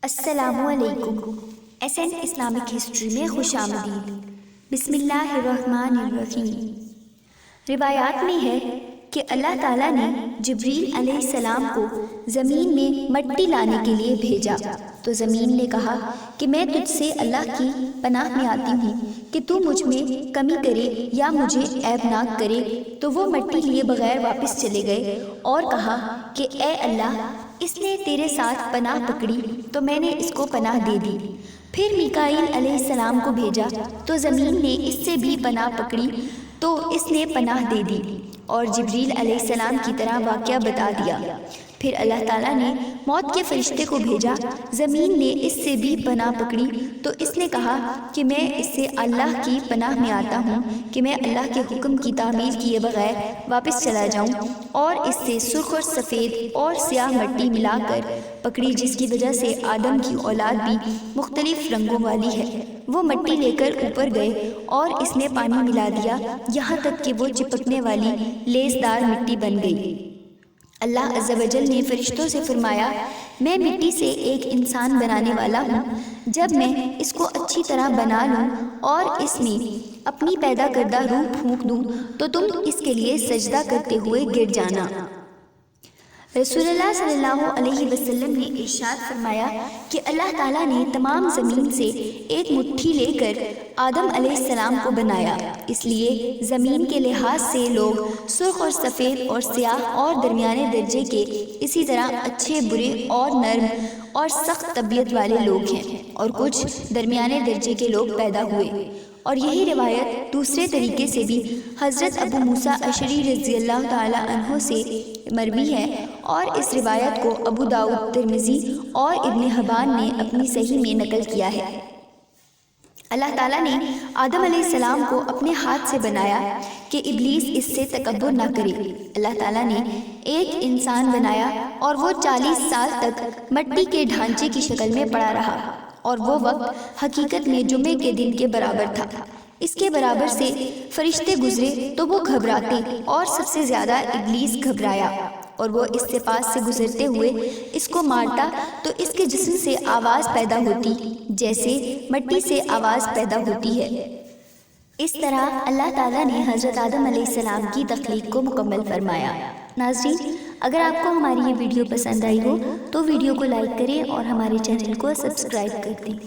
السلام علیکم۔ S an Islamic history میں خوش آمدید۔ بسم اللہ الرحمن الرحیم۔ روایات میں ہے کہ اللہ تعالیٰ نے جبریل علیہ السلام کو زمین میں مٹی لانے کے لیے بھیجا تو زمین نے کہا کہ میں تجھ سے اللہ کی پناہ میں آتی ہوں کہ تو مجھ میں کمی کرے یا مجھے عیبناک کرے۔ تو وہ مٹی لیے بغیر واپس چلے گئے اور کہا کہ اے اللہ، اس نے تیرے ساتھ پناہ پکڑی تو میں نے اس کو پناہ دے دی۔ پھر میکائیل علیہ السلام کو بھیجا تو زمین نے اس سے بھی پناہ پکڑی تو اس نے پناہ دے دی اور جبریل علیہ السلام کی طرح واقعہ بتا دیا۔ پھر اللہ تعالیٰ نے موت کے فرشتے کو بھیجا، زمین نے اس سے بھی پناہ پکڑی تو اس نے کہا کہ میں اس سے اللہ کی پناہ میں آتا ہوں کہ میں اللہ کے حکم کی تعمیل کیے بغیر واپس چلا جاؤں، اور اس سے سرخ اور سفید اور سیاہ مٹی ملا کر پکڑی، جس کی وجہ سے آدم کی اولاد بھی مختلف رنگوں والی ہے۔ وہ مٹی لے کر اوپر گئے اور اس میں پانی ملا دیا یہاں تک کہ وہ چپکنے والی لیسدار مٹی بن گئی۔ اللہ عز و جل نے فرشتوں سے فرمایا، میں مٹی سے ایک انسان بنانے والا ہوں، جب میں اس کو اچھی طرح بنا لوں اور اس میں اپنی پیدا کردہ روح پھونک دوں تو تم اس کے لیے سجدہ کرتے ہوئے گر جانا۔ رسول اللہ صلی اللہ علیہ وسلم نے ارشاد فرمایا کہ اللہ تعالیٰ نے تمام زمین سے ایک مٹھی لے کر آدم علیہ السلام کو بنایا، اس لیے زمین کے لحاظ سے لوگ سرخ اور سفید اور سیاہ اور درمیانے درجے کے، اسی طرح اچھے برے اور نرم اور سخت طبیعت والے لوگ ہیں، اور کچھ درمیانے درجے کے لوگ پیدا ہوئے۔ اور یہی روایت دوسرے طریقے سے بھی حضرت ابو موسیٰ اشعری رضی اللہ تعالی عنہ سے مروی ہے، اور اس روایت کو ابو داؤد، ترمذی اور ابن حبان نے اپنی صحیح میں نقل کیا ہے۔ اللہ تعالیٰ نے آدم علیہ السلام کو اپنے ہاتھ سے بنایا کہ ابلیس اس سے تکبر نہ کرے۔ اللہ تعالیٰ نے ایک انسان بنایا اور وہ 40 سال تک مٹی کے ڈھانچے کی شکل میں پڑا رہا، اور وہ وقت حقیقت میں جمعے کے دن کے برابر تھا۔ اس کے برابر سے فرشتے گزرے تو وہ گھبراتے، اور سب سے زیادہ ابلیس گھبرایا، اور وہ اس سے پاس سے گزرتے ہوئے اس کو مارتا تو اس کے جسم سے آواز پیدا ہوتی جیسے مٹی سے آواز پیدا ہوتی ہے۔ اس طرح اللہ تعالیٰ نے حضرت آدم علیہ السلام کی تخلیق کو مکمل فرمایا۔ ناظرین، اگر آپ کو ہماری یہ ویڈیو پسند آئی ہو تو ویڈیو کو لائک کریں اور ہمارے چینل کو سبسکرائب کر دیں۔